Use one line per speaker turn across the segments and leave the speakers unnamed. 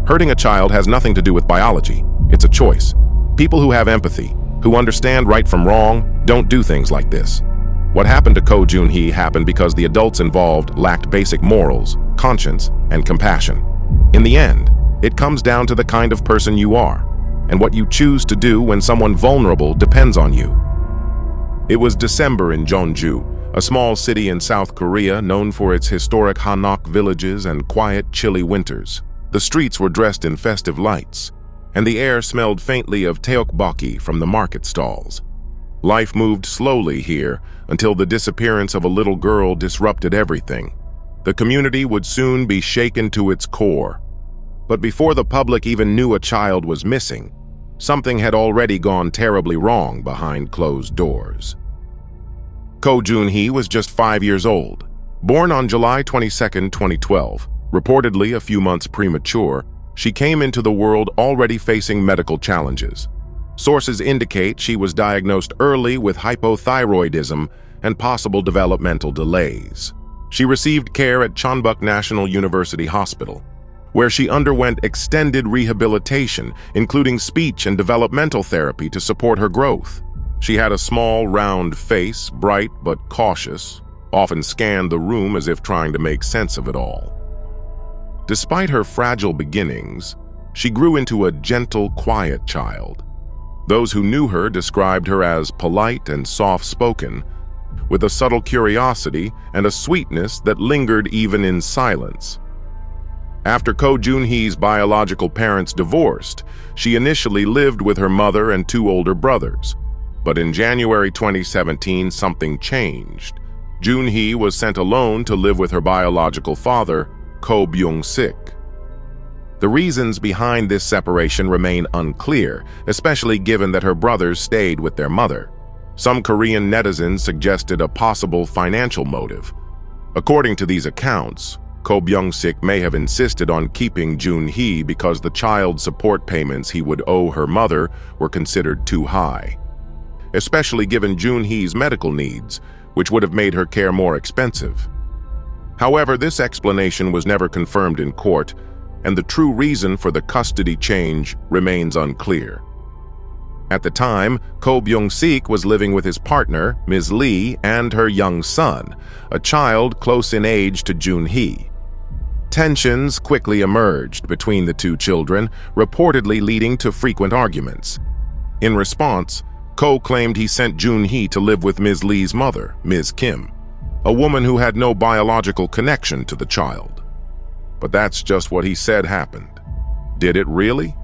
Hurting a child has nothing to do with biology. It's a choice. People who have empathy, who understand right from wrong, don't do things like this. What happened to Joon-hee happened because the adults involved lacked basic morals, conscience, and compassion. In the end, it comes down to the kind of person you are, and what you choose to do when someone vulnerable depends on you. It was December in Jeonju, a small city in South Korea known for its historic hanok villages and quiet, chilly winters. The streets were dressed in festive lights, and the air smelled faintly of tteokbokki from the market stalls. Life moved slowly here until the disappearance of a little girl disrupted everything. The community would soon be shaken to its core. But before the public even knew a child was missing, something had already gone terribly wrong behind closed doors. Joon-hee was just 5 years old. Born on July 22, 2012, reportedly a few months premature, she came into the world already facing medical challenges. Sources indicate she was diagnosed early with hypothyroidism and possible developmental delays. She received care at Chonbuk National University Hospital, where she underwent extended rehabilitation, including speech and developmental therapy to support her growth. She had a small, round face, bright but cautious, often scanned the room as if trying to make sense of it all. Despite her fragile beginnings, she grew into a gentle, quiet child. Those who knew her described her as polite and soft-spoken, with a subtle curiosity and a sweetness that lingered even in silence. After Joon-hee's biological parents divorced, she initially lived with her mother and 2 older brothers. But in January 2017, something changed. Joon-hee was sent alone to live with her biological father, Byung-sik. The reasons behind this separation remain unclear, especially given that her brothers stayed with their mother. Some Korean netizens suggested a possible financial motive. According to these accounts, Byung-sik may have insisted on keeping Joon-hee because the child support payments he would owe her mother were considered too high, especially given Joon-hee's medical needs, which would have made her care more expensive. However, this explanation was never confirmed in court, and the true reason for the custody change remains unclear. At the time, Byung-sik was living with his partner, Ms. Lee, and her young son, a child close in age to Joon-hee. Tensions quickly emerged between the 2 children, reportedly leading to frequent arguments. In response, claimed he sent Joon-hee to live with Ms. Lee's mother, Ms. Kim, a woman who had no biological connection to the child. But that's just what he said happened. Did it really?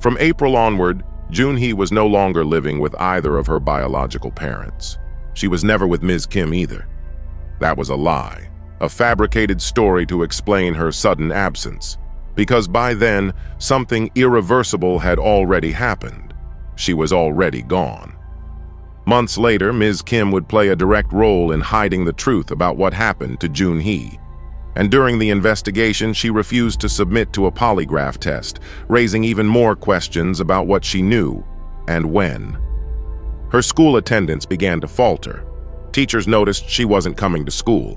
From April onward, Joon-hee was no longer living with either of her biological parents. She was never with Ms. Kim either. That was a lie, a fabricated story to explain her sudden absence, because by then, something irreversible had already happened. She was already gone. Months later, Ms. Kim would play a direct role in hiding the truth about what happened to Joon-hee. And during the investigation, she refused to submit to a polygraph test, raising even more questions about what she knew and when. Her school attendance began to falter. Teachers noticed she wasn't coming to school.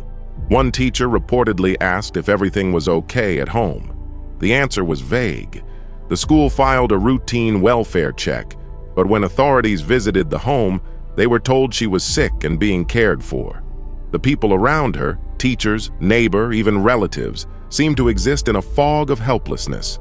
One teacher reportedly asked if everything was okay at home. The answer was vague. The school filed a routine welfare check, but when authorities visited the home, they were told she was sick and being cared for. The people around her, teachers, neighbor, even relatives, seemed to exist in a fog of helplessness.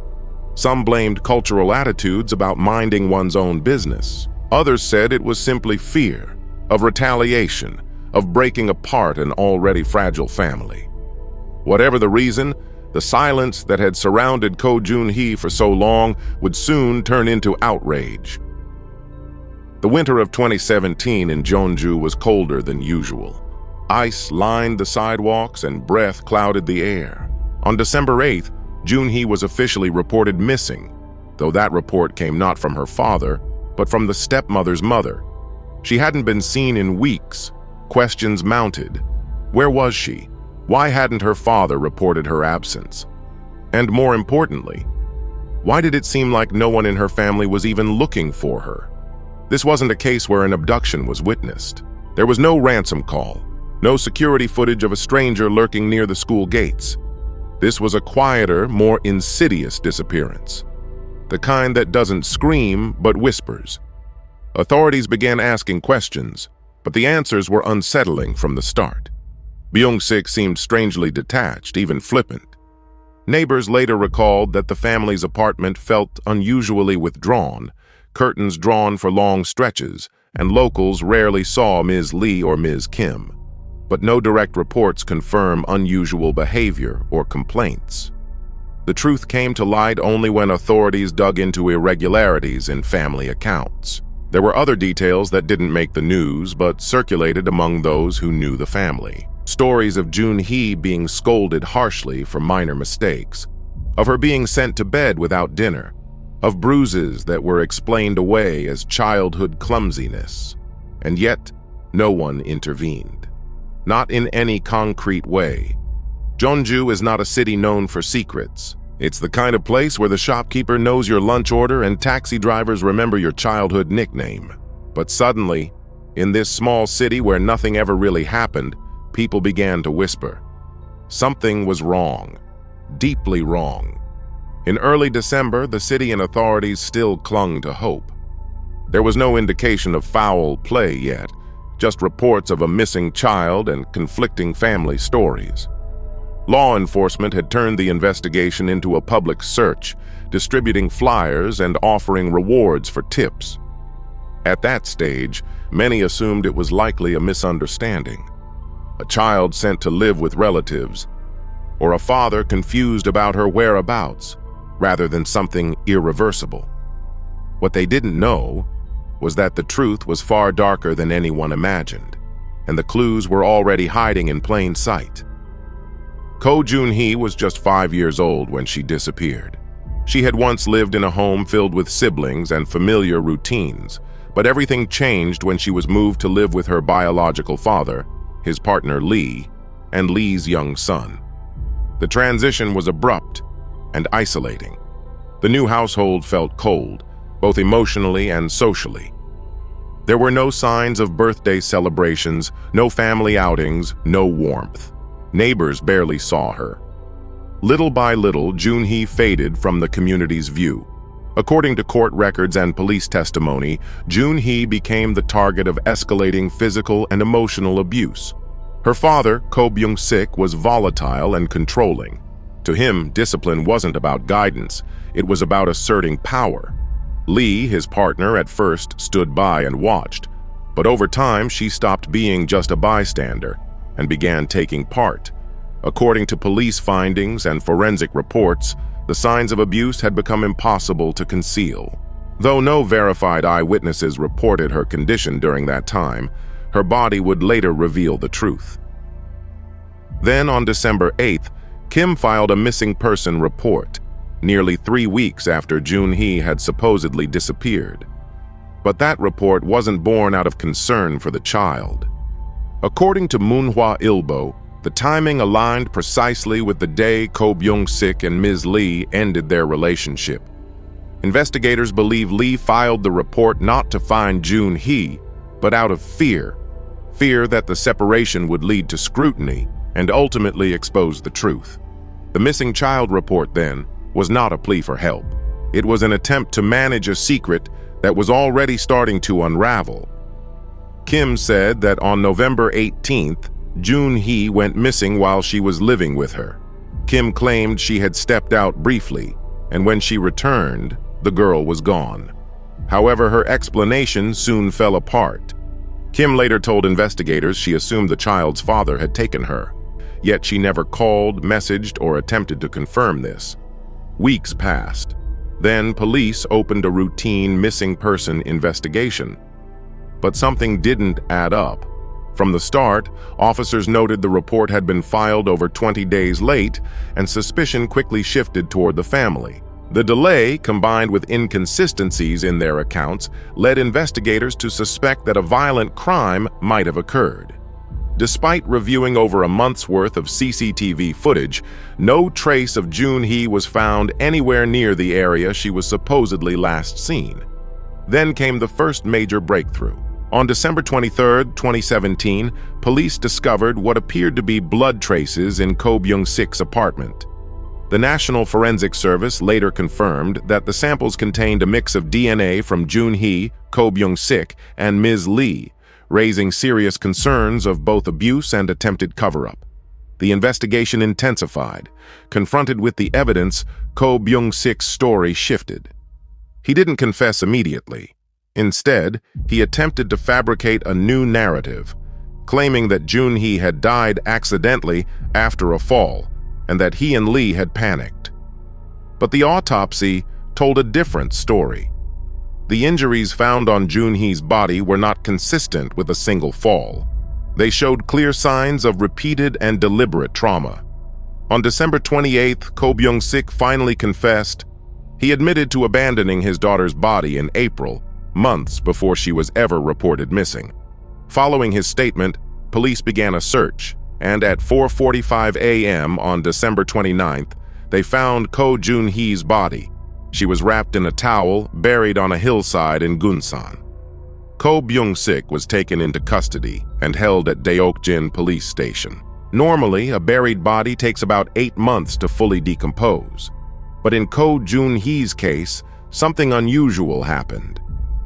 Some blamed cultural attitudes about minding one's own business. Others said it was simply fear of retaliation, of breaking apart an already fragile family. Whatever the reason, the silence that had surrounded Joon-hee for so long would soon turn into outrage. The winter of 2017 in Jeonju was colder than usual. Ice lined the sidewalks and breath clouded the air. On December 8th, Joon-hee was officially reported missing, though that report came not from her father, but from the stepmother's mother. She hadn't been seen in weeks. Questions mounted. Where was she? Why hadn't her father reported her absence? And more importantly, why did it seem like no one in her family was even looking for her? This wasn't a case where an abduction was witnessed. There was no ransom call, no security footage of a stranger lurking near the school gates. This was a quieter, more insidious disappearance. The kind that doesn't scream but whispers. Authorities began asking questions, but the answers were unsettling from the start. Byung-sik seemed strangely detached, even flippant. Neighbors later recalled that the family's apartment felt unusually withdrawn, curtains drawn for long stretches, and locals rarely saw Ms. Lee or Ms. Kim. But no direct reports confirm unusual behavior or complaints. The truth came to light only when authorities dug into irregularities in family accounts. There were other details that didn't make the news but circulated among those who knew the family. Stories of Joon-hee being scolded harshly for minor mistakes, of her being sent to bed without dinner, of bruises that were explained away as childhood clumsiness. And yet, no one intervened. Not in any concrete way. Jeonju is not a city known for secrets. It's the kind of place where the shopkeeper knows your lunch order and taxi drivers remember your childhood nickname. But suddenly, in this small city where nothing ever really happened, people began to whisper. Something was wrong. Deeply wrong. In early December, the city and authorities still clung to hope. There was no indication of foul play yet, just reports of a missing child and conflicting family stories. Law enforcement had turned the investigation into a public search, distributing flyers and offering rewards for tips. At that stage, many assumed it was likely a misunderstanding. A child sent to live with relatives, or a father confused about her whereabouts, rather than something irreversible. What they didn't know was that the truth was far darker than anyone imagined, and the clues were already hiding in plain sight. Joon-hee was just 5 years old when she disappeared. She had once lived in a home filled with siblings and familiar routines, but everything changed when she was moved to live with her biological father, his partner Lee, and Lee's young son. The transition was abrupt and isolating. The new household felt cold, both emotionally and socially. There were no signs of birthday celebrations, no family outings, no warmth. Neighbors barely saw her. Little by little, Joon-hee faded from the community's view. According to court records and police testimony, Joon-hee became the target of escalating physical and emotional abuse. Her father, Ko Byung-sik, was volatile and controlling. To him, discipline wasn't about guidance, it was about asserting power. Lee, his partner, at first stood by and watched, but over time she stopped being just a bystander and began taking part. According to police findings and forensic reports, the signs of abuse had become impossible to conceal. Though no verified eyewitnesses reported her condition during that time, her body would later reveal the truth. Then on December 8th, Kim filed a missing person report, nearly 3 weeks after Joon-hee had supposedly disappeared. But that report wasn't born out of concern for the child. According to Moonhwa Ilbo, the timing aligned precisely with the day Ko Byung-sik and Ms. Lee ended their relationship. Investigators believe Lee filed the report not to find Joon-hee, but out of fear that the separation would lead to scrutiny and ultimately expose the truth. The missing child report, then, was not a plea for help. It was an attempt to manage a secret that was already starting to unravel. Kim said that on November 18th, Joon-hee went missing while she was living with her. Kim claimed she had stepped out briefly, and when she returned, the girl was gone. However, her explanation soon fell apart. Kim later told investigators she assumed the child's father had taken her, yet she never called, messaged, or attempted to confirm this. Weeks passed. Then police opened a routine missing person investigation. But something didn't add up. From the start, officers noted the report had been filed over 20 days late, and suspicion quickly shifted toward the family. The delay, combined with inconsistencies in their accounts, led investigators to suspect that a violent crime might have occurred. Despite reviewing over a month's worth of CCTV footage, no trace of Joon-hee was found anywhere near the area she was supposedly last seen. Then came the first major breakthrough. On December 23, 2017, police discovered what appeared to be blood traces in Ko Byung-sik's apartment. The National Forensic Service later confirmed that the samples contained a mix of DNA from Joon-hee, Ko Byung-sik, and Ms. Lee, raising serious concerns of both abuse and attempted cover-up. The investigation intensified. Confronted with the evidence, Ko Byung-sik's story shifted. He didn't confess immediately. Instead, he attempted to fabricate a new narrative, claiming that Joon-hee had died accidentally after a fall, and that he and Lee had panicked. But the autopsy told a different story. The injuries found on Joon-hee's body were not consistent with a single fall. They showed clear signs of repeated and deliberate trauma. On December 28th, Ko Byung-sik finally confessed. He admitted to abandoning his daughter's body in April, months before she was ever reported missing. Following his statement, police began a search, and at 4:45 a.m. on December 29th, they found Ko Joon-hee's body. She was wrapped in a towel, buried on a hillside in Gunsan. Ko Byung-sik was taken into custody and held at Deokjin police station. Normally, a buried body takes about 8 months to fully decompose. But in Ko Joon-hee's case, something unusual happened.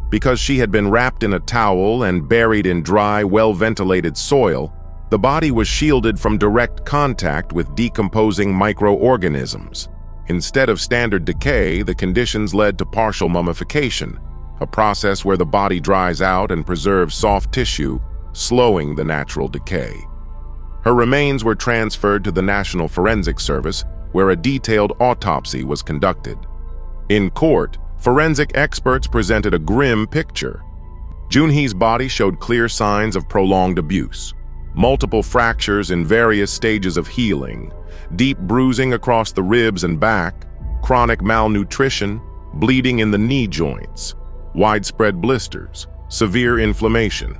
Because she had been wrapped in a towel and buried in dry, well-ventilated soil, the body was shielded from direct contact with decomposing microorganisms. Instead of standard decay, the conditions led to partial mummification, a process where the body dries out and preserves soft tissue, slowing the natural decay. Her remains were transferred to the National Forensic Service, where a detailed autopsy was conducted. In court, forensic experts presented a grim picture. Joon-hee's body showed clear signs of prolonged abuse. Multiple fractures in various stages of healing, deep bruising across the ribs and back, chronic malnutrition, bleeding in the knee joints, widespread blisters, severe inflammation.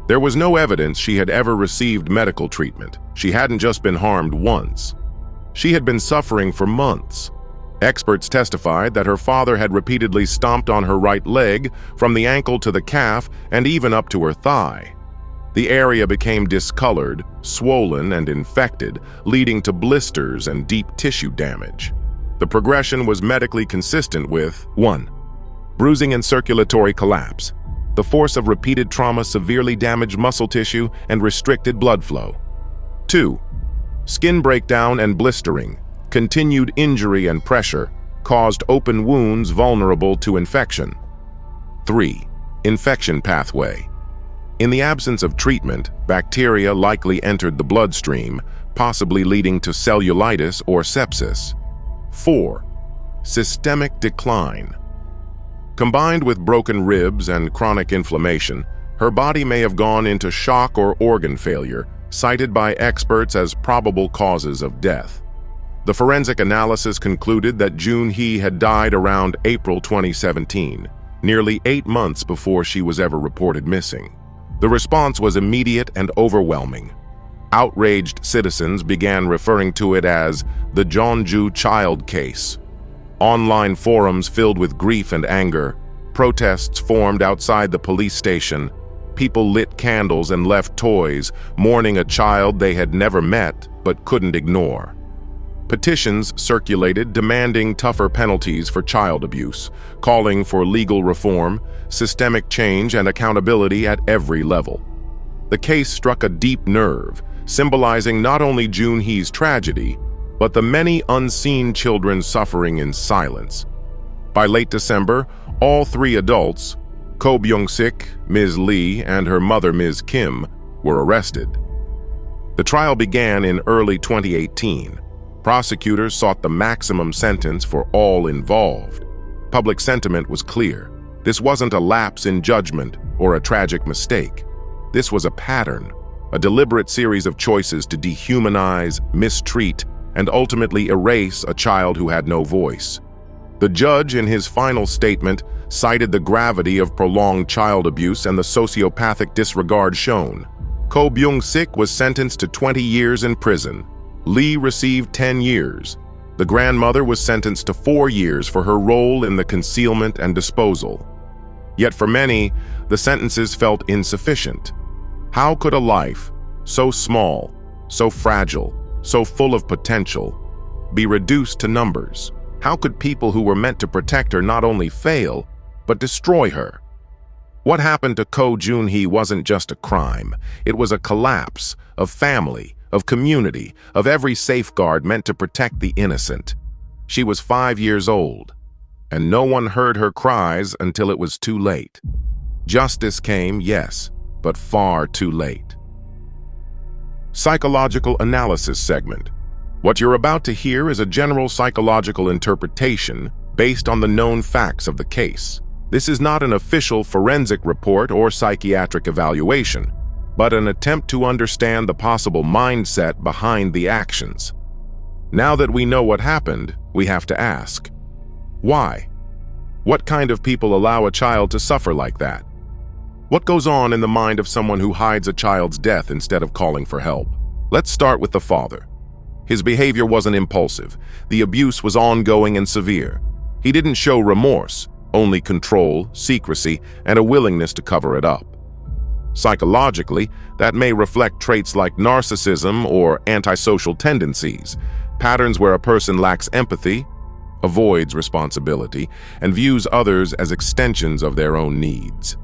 There was no evidence she had ever received medical treatment. She hadn't just been harmed once. She had been suffering for months. Experts testified that her father had repeatedly stomped on her right leg, from the ankle to the calf, and even up to her thigh. The area became discolored, swollen, and infected, leading to blisters and deep tissue damage. The progression was medically consistent with 1. Bruising and circulatory collapse. The force of repeated trauma severely damaged muscle tissue and restricted blood flow. 2. Skin breakdown and blistering. Continued injury and pressure caused open wounds vulnerable to infection. 3. Infection pathway. In the absence of treatment, bacteria likely entered the bloodstream, possibly leading to cellulitis or sepsis. 4. Systemic decline. Combined with broken ribs and chronic inflammation, her body may have gone into shock or organ failure, cited by experts as probable causes of death. The forensic analysis concluded that Joon-hee had died around April 2017, nearly 8 months before she was ever reported missing. The response was immediate and overwhelming. Outraged citizens began referring to it as the Jeonju child case. Online forums filled with grief and anger, protests formed outside the police station, people lit candles and left toys, mourning a child they had never met but couldn't ignore. Petitions circulated demanding tougher penalties for child abuse, calling for legal reform, systemic change, and accountability at every level. The case struck a deep nerve, symbolizing not only Joon-hee's tragedy, but the many unseen children suffering in silence. By late December, all 3 adults, Ko Byung-sik, Ms. Lee, and her mother, Ms. Kim, were arrested. The trial began in early 2018. Prosecutors sought the maximum sentence for all involved. Public sentiment was clear. This wasn't a lapse in judgment or a tragic mistake. This was a pattern, a deliberate series of choices to dehumanize, mistreat, and ultimately erase a child who had no voice. The judge, in his final statement, cited the gravity of prolonged child abuse and the sociopathic disregard shown. Ko Byung-sik was sentenced to 20 years in prison. Lee received 10 years. The grandmother was sentenced to 4 years for her role in the concealment and disposal. Yet for many, the sentences felt insufficient. How could a life, so small, so fragile, so full of potential, be reduced to numbers? How could people who were meant to protect her not only fail, but destroy her? What happened to Joon-hee wasn't just a crime. It was a collapse of family, of community, of every safeguard meant to protect the innocent. She was 5 years old, and no one heard her cries until it was too late. Justice came, yes, but far too late. Psychological analysis segment. What you're about to hear is a general psychological interpretation based on the known facts of the case. This is not an official forensic report or psychiatric evaluation, but an attempt to understand the possible mindset behind the actions. Now that we know what happened, we have to ask, why? What kind of people allow a child to suffer like that? What goes on in the mind of someone who hides a child's death instead of calling for help? Let's start with the father. His behavior wasn't impulsive. The abuse was ongoing and severe. He didn't show remorse, only control, secrecy, and a willingness to cover it up. Psychologically, that may reflect traits like narcissism or antisocial tendencies, patterns where a person lacks empathy, avoids responsibility, and views others as extensions of their own needs.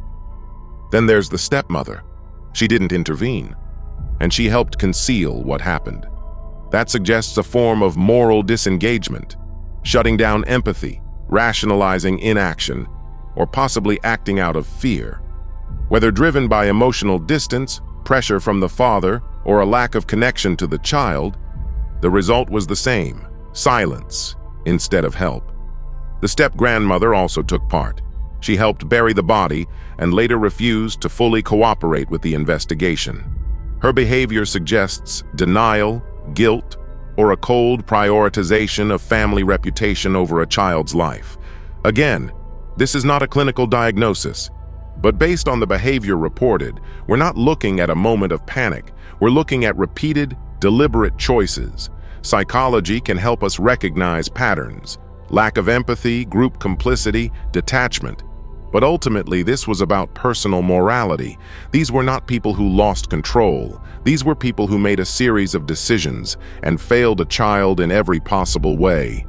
Then there's the stepmother. She didn't intervene, and she helped conceal what happened. That suggests a form of moral disengagement, shutting down empathy, rationalizing inaction, or possibly acting out of fear. Whether driven by emotional distance, pressure from the father, or a lack of connection to the child, the result was the same: silence instead of help. The step-grandmother also took part. She helped bury the body and later refused to fully cooperate with the investigation. Her behavior suggests denial, guilt, or a cold prioritization of family reputation over a child's life. Again, this is not a clinical diagnosis, but based on the behavior reported, we're not looking at a moment of panic. We're looking at repeated, deliberate choices. Psychology can help us recognize patterns: lack of empathy, group complicity, detachment. But ultimately, this was about personal morality. These were not people who lost control. These were people who made a series of decisions and failed a child in every possible way.